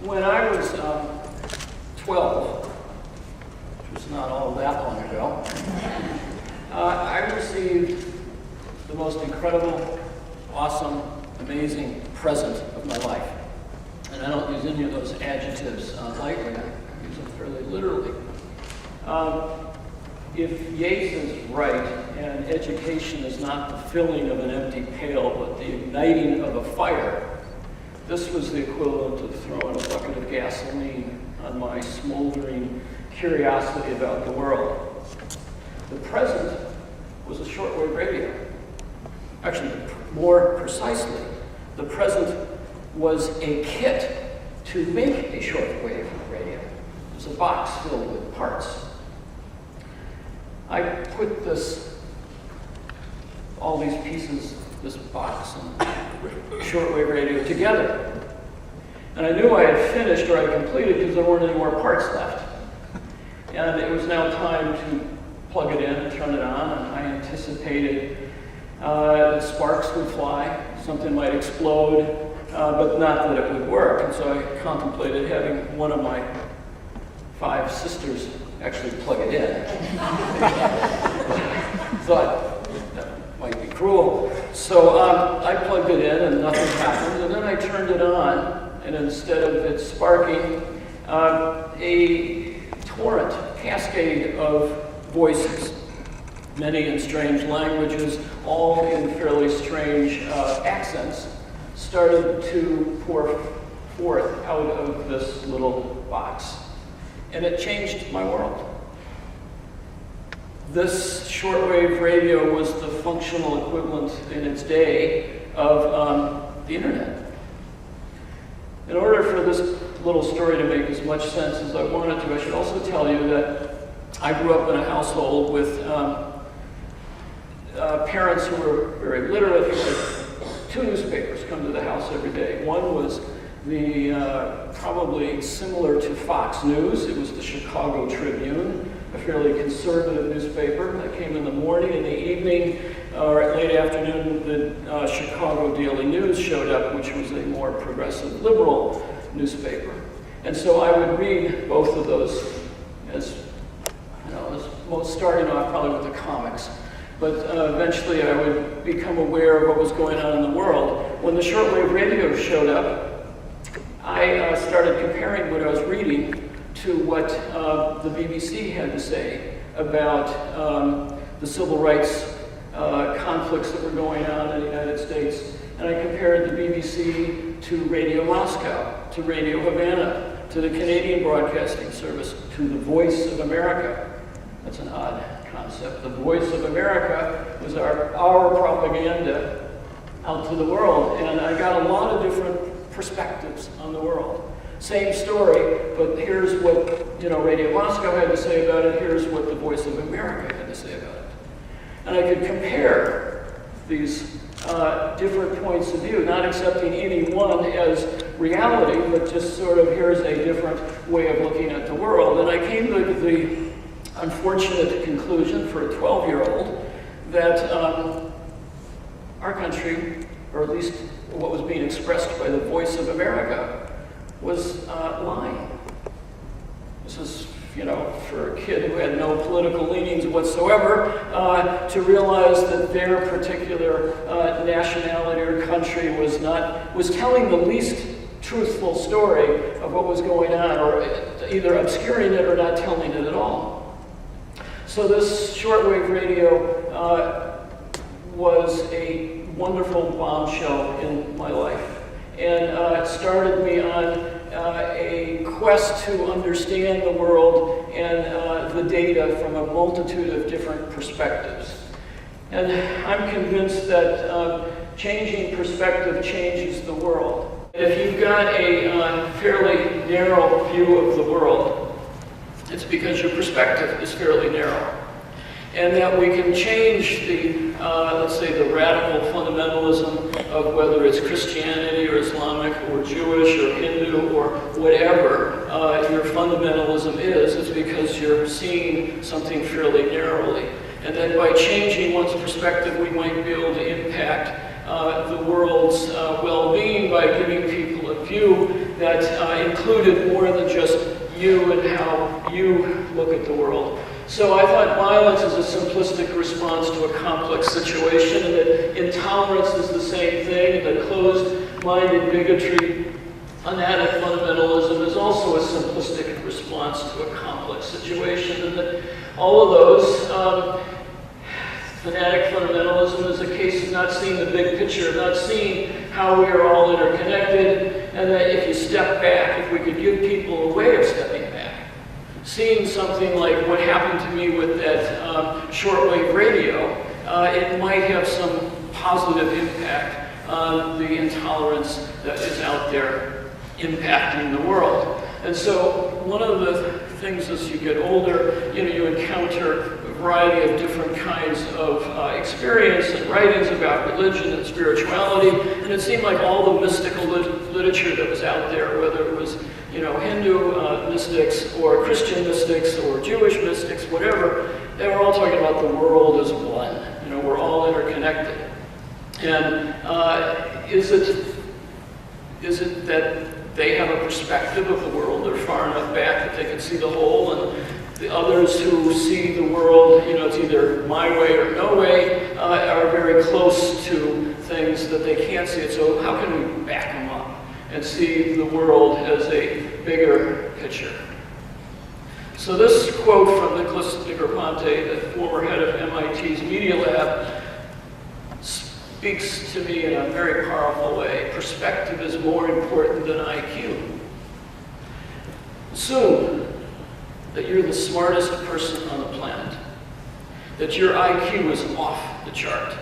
When I was 12, which was not all that long ago, I received the most incredible, awesome, amazing present of my life. And I don't use any of those adjectives lightly, I use them fairly literally. If Yates is right, and education is not the filling of an empty pail, but the igniting of a fire, this was the equivalent of throwing a bucket of gasoline on my smoldering curiosity about the world. The present was a shortwave radio. Actually, more precisely, the present was a kit to make a shortwave radio. It was a box filled with parts. I put all these pieces, this box and shortwave radio together. And I knew I had finished or I had completed because there weren't any more parts left. And it was now time to plug it in and turn it on, and I anticipated that sparks would fly, something might explode, but not that it would work. And so I contemplated having one of my 5 sisters actually plug it in. Thought that might be cruel. So I plugged it in and nothing happened. And then I turned it on, and instead of it sparking, a torrent, cascade of voices, many in strange languages, all in fairly strange accents, started to pour forth out of this little box. And it changed my world. This shortwave radio was the functional equivalent in its day of the internet. In order for this little story to make as much sense as I wanted to, I should also tell you that I grew up in a household with parents who were very literate. Who had 2 newspapers come to the house every day. One was probably similar to Fox News. It was the Chicago Tribune, a fairly conservative newspaper that came in the morning. In the evening or at late afternoon, the Chicago Daily News showed up, which was a more progressive liberal newspaper. And so I would read both of those as starting off probably with the comics. But eventually I would become aware of what was going on in the world. When the shortwave radio showed up, I started comparing what I was reading to what the BBC had to say about the civil rights conflicts that were going on in the United States. And I compared the BBC to Radio Moscow, to Radio Havana, to the Canadian Broadcasting Service, to the Voice of America. That's an odd concept. The Voice of America was our propaganda out to the world. And I got a lot of different perspectives on the world. Same story, but here's what Radio Moscow had to say about it, here's what the Voice of America had to say about it. And I could compare these different points of view, not accepting any one as reality, but just sort of here's a different way of looking at the world. And I came to the unfortunate conclusion for a 12-year-old that our country, or at least what was being expressed by the Voice of America, was lying. This is, for a kid who had no political leanings whatsoever, to realize that their particular nationality or country was telling the least truthful story of what was going on, or either obscuring it or not telling it at all. So this shortwave radio was a wonderful bombshell in my life, and it started me on a quest to understand the world and the data from a multitude of different perspectives. And I'm convinced that changing perspective changes the world. If you've got a fairly narrow view of the world, it's because your perspective is fairly narrow. And that we can change the, let's say, the radical fundamentalism of whether it's Christianity or Islamic or Jewish or Hindu or whatever your fundamentalism is, it's because you're seeing something fairly narrowly. And that by changing one's perspective, we might be able to impact the world's well-being by giving people a view that included more than just you and how you look at the world. So I thought violence is a simplistic response to a complex situation, and that intolerance is the same thing, and that closed-minded bigotry, fanatic fundamentalism is also a simplistic response to a complex situation, and that all of those, fanatic fundamentalism is a case of not seeing the big picture, of not seeing how we are all interconnected, and that if you step back, if we could give people a way of stepping back, seeing something like what happened to me with that shortwave radio, it might have some positive impact on the intolerance that is out there impacting the world. And so one of the things as you get older, you encounter a variety of different kinds of experience and writings about religion and spirituality, and it seemed like all the mystical literature that was out there, whether it was Hindu mystics or Christian mystics or Jewish mystics, whatever, they were all talking about the world as one. We're all interconnected. And is it that they have a perspective of the world, they're far enough back that they can see the whole, and the others who see the world, it's either my way or no way, are very close to things that they can't see it. So how can we back them up and see the world as a bigger picture? So this quote from Nicholas Negroponte, the former head of MIT's Media Lab, speaks to me in a very powerful way. Perspective is more important than IQ. Assume that you're the smartest person on the planet, that your IQ is off the chart.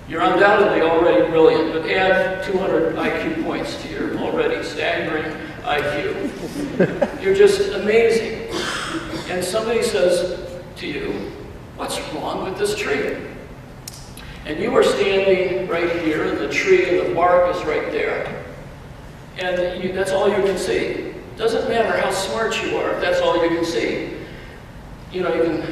You're undoubtedly already brilliant, but add 200 IQ points to your already staggering IQ. You're just amazing. And somebody says to you, what's wrong with this tree? And you are standing right here, and the tree and the bark is right there. And that's all you can see. Doesn't matter how smart you are, if that's all you can see. You can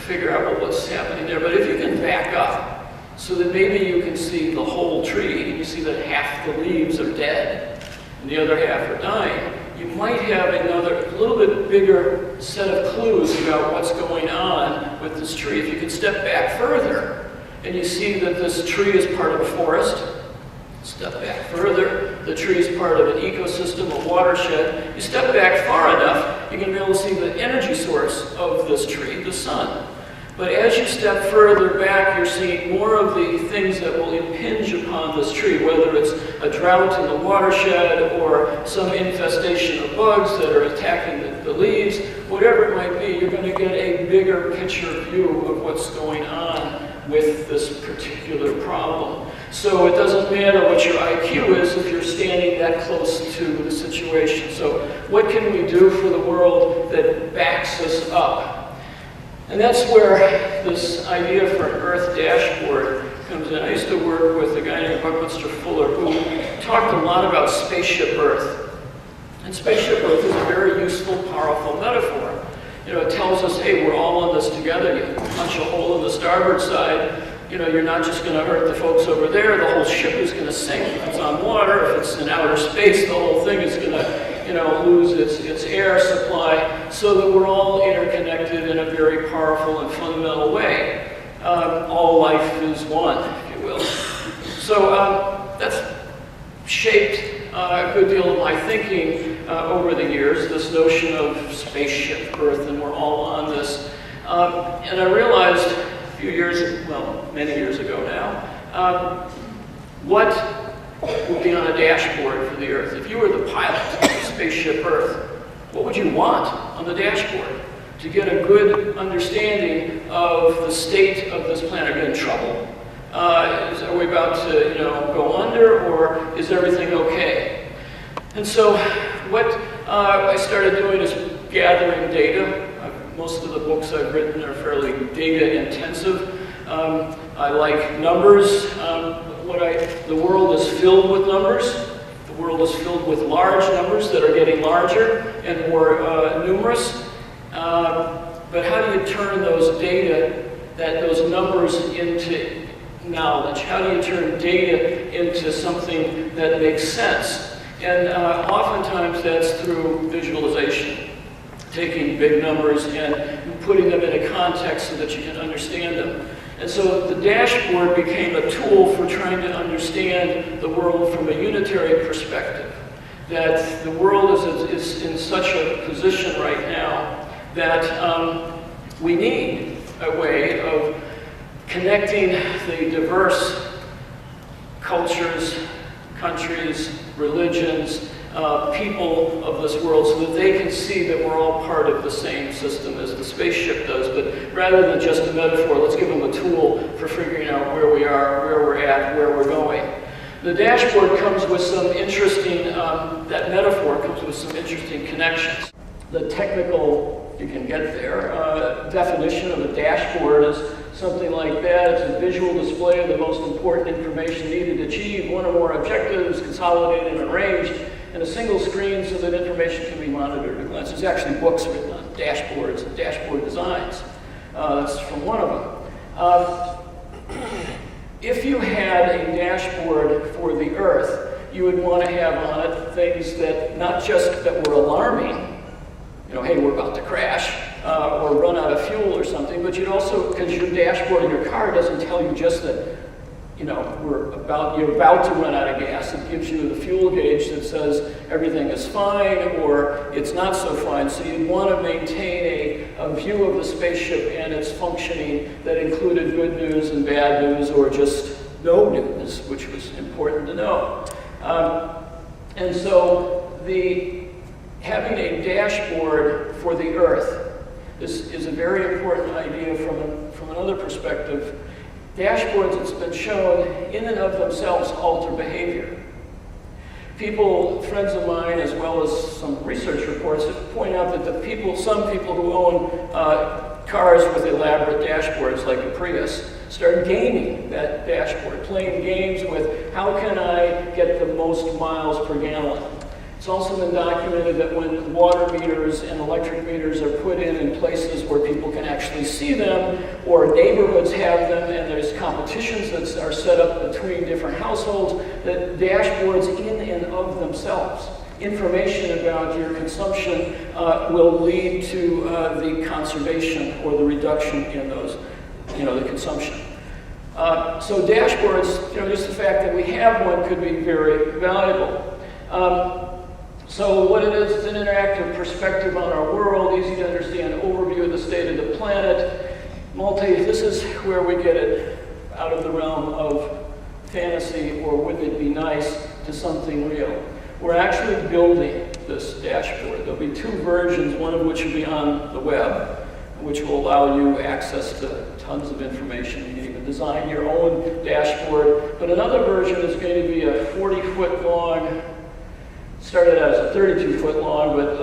figure out what's happening there. But if you can back up so that maybe you can see the whole tree, and you see that half the leaves are dead and the other half are dying, you might have a little bit bigger set of clues about what's going on with this tree. If you can step back further, and you see that this tree is part of a forest, step back further, the tree is part of an ecosystem, a watershed. You step back far enough, you can be able to see the energy source of this tree, the sun. But as you step further back, you're seeing more of the things that will impinge upon this tree, whether it's a drought in the watershed or some infestation of bugs that are attacking the leaves, whatever it might be, you're going to get a bigger picture view of what's going on with this particular problem. So it doesn't matter what your IQ is if you're standing that close to the situation. So what can we do for the world that backs us up? And that's where this idea for an Earth dashboard comes in. I used to work with a guy named Buckminster Fuller who talked a lot about spaceship Earth. And spaceship Earth is a very useful, powerful metaphor. It tells us, hey, we're all in this together. You punch a hole in the starboard side, you're not just going to hurt the folks over there. The whole ship is going to sink if it's on water. If it's in outer space, the whole thing is going to lose its air supply, so that we're all interconnected in a very powerful and fundamental way. All life is one, if you will. So that's shaped a good deal of my thinking over the years, this notion of spaceship Earth, and we're all on this. And I realized many years ago now, what would be on a dashboard for the Earth. If you were the pilot of spaceship Earth, what would you want on the dashboard to get a good understanding of the state of this planet? Are we in trouble? Are we about to go under, or is everything okay? And so what I started doing is gathering data. Most of the books I've written are fairly data intensive. I like numbers. The world is filled with numbers. The world is filled with large numbers that are getting larger and more numerous. But how do you turn those data, those numbers, into knowledge? How do you turn data into something that makes sense? And oftentimes that's through visualization, taking big numbers and putting them in a context so that you can understand them. And so the dashboard became a tool for trying to understand the world from a unitary perspective. That the world is in such a position right now that we need a way of connecting the diverse cultures, countries, religions, people of this world so that they can see that we're all part of the same system as the spaceship does. But rather than just a metaphor, let's give them a tool for figuring out where we are, where we're at, where we're going. The dashboard comes with some interesting, that metaphor comes with some interesting connections. The technical, you can get there, definition of a dashboard is something like that. It's a visual display of the most important information needed to achieve one or more objectives, consolidated and arranged in a single screen so that information can be monitored at a glance. There's actually books written on dashboards and dashboard designs. That's from one of them. If you had a dashboard for the Earth, you would want to have on it things that, not just that were alarming, you know, hey, we're about to crash, or run out of fuel or something, but you'd also, because your dashboard in your car doesn't tell you just that, you know, you're about to run out of gas. It gives you the fuel gauge that says everything is fine or it's not so fine. So you'd want to maintain a view of the spaceship and its functioning that included good news and bad news, or just no news, which was important to know. And so having a dashboard for the Earth is a very important idea from another perspective. Dashboards, it's been shown, in and of themselves alter behavior. People, friends of mine, as well as some research reports, point out that some people who own cars with elaborate dashboards, like a Prius, start gaming that dashboard, playing games with how can I get the most miles per gallon. It's also been documented that when water meters and electric meters are put in places where people can actually see them, or neighborhoods have them, and there's competitions that are set up between different households, that dashboards in and of themselves, information about your consumption will lead to the conservation or the reduction in those, the consumption. So dashboards, just the fact that we have one could be very valuable. So what it is an interactive perspective on our world, easy to understand overview of the state of the planet. This is where we get it out of the realm of fantasy, or wouldn't it be nice, to something real. We're actually building this dashboard. There'll be two versions, one of which will be on the web, which will allow you access to tons of information. You can even design your own dashboard. But another version is going to be a 40-foot long, started out as a 32-foot long, but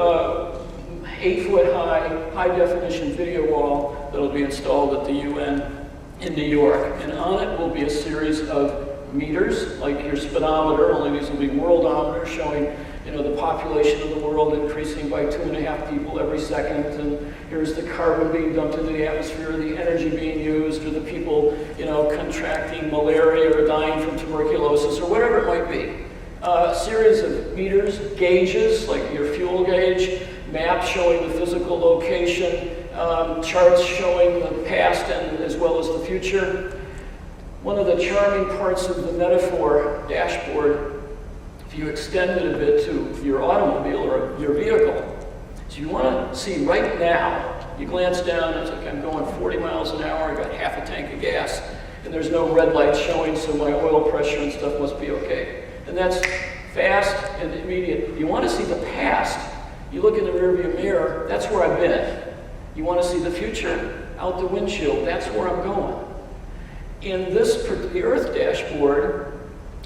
8-foot high definition video wall that'll be installed at the UN in New York. And on it will be a series of meters, like your speedometer, only these will be worldometers showing the population of the world increasing by 2.5 people every second, and here's the carbon being dumped into the atmosphere, the energy being used, or the people contracting malaria or dying from tuberculosis, or whatever it might be. A series of meters, gauges, like your fuel gauge, maps showing the physical location, charts showing the past and as well as the future. One of the charming parts of the metaphor dashboard, if you extend it a bit to your automobile or your vehicle, so you want to see right now, you glance down, it's like I'm going 40 miles an hour, I got half a tank of gas, and there's no red light showing, so my oil pressure and stuff must be okay. And that's fast and immediate. You want to see the past, you look in the rearview mirror, that's where I've been. You want to see the future, out the windshield, that's where I'm going. In the Earth dashboard,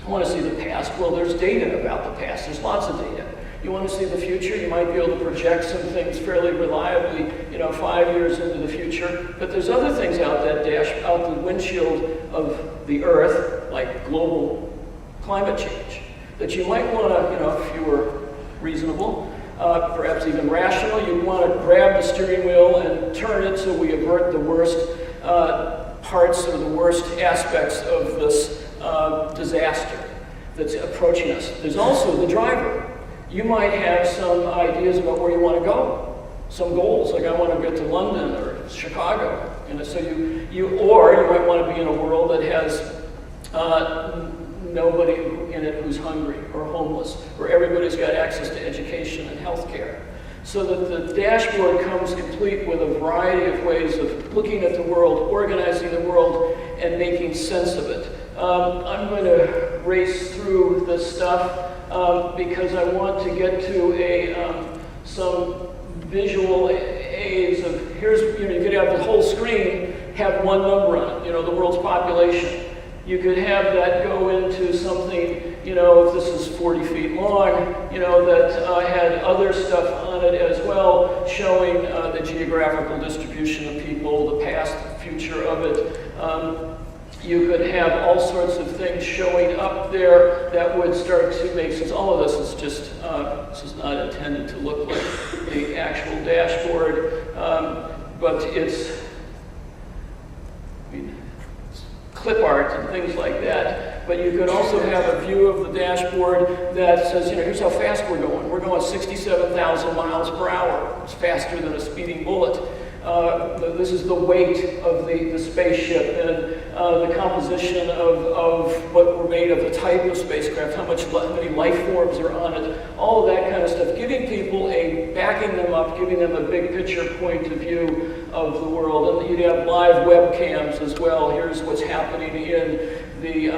I want to see the past. Well, there's data about the past. There's lots of data. You want to see the future, you might be able to project some things fairly reliably, 5 years into the future. But there's other things out the windshield of the Earth, like global climate change, that you might want to, if you were reasonable, perhaps even rational, you'd want to grab the steering wheel and turn it so we avert the worst parts or the worst aspects of this disaster that's approaching us. There's also the driver. You might have some ideas about where you want to go, some goals, like I want to get to London or Chicago. So you might want to be in a world that has nobody in it who's hungry or homeless, or everybody's got access to education and health care. So that the dashboard comes complete with a variety of ways of looking at the world, organizing the world, and making sense of it. I'm going to race through this stuff because I want to get to some visual aids of, you could have the whole screen have one number on it, the world's population. You could have that go into something, if this is 40 feet long, that had other stuff on it as well, showing the geographical distribution of people, the past, future of it. You could have all sorts of things showing up there that would start to make sense. All of this is just, this is not intended to look like the actual dashboard, but it's, clip art and things like that. But you could also have a view of the dashboard that says, here's how fast we're going. We're going 67,000 miles per hour. It's faster than a speeding bullet. This is the weight of the spaceship and the composition of what we're made of, the type of spacecraft, how many life forms are on it, all of that kind of stuff, giving people backing them up, giving them a big picture point of view of the world. And you'd have live webcams as well. Here's what's happening in the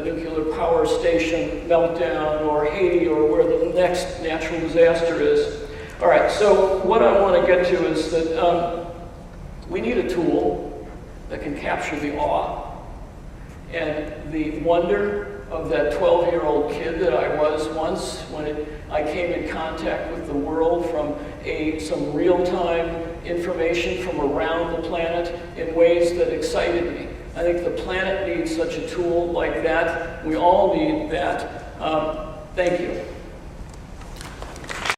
nuclear power station meltdown, or Haiti, or where the next natural disaster is. All right, so what I want to get to is that we need a tool that can capture the awe and the wonder of that 12-year-old kid that I was once when I came in contact with the world from some real-time information from around the planet in ways that excited me. I think the planet needs such a tool like that. We all need that. Thank you.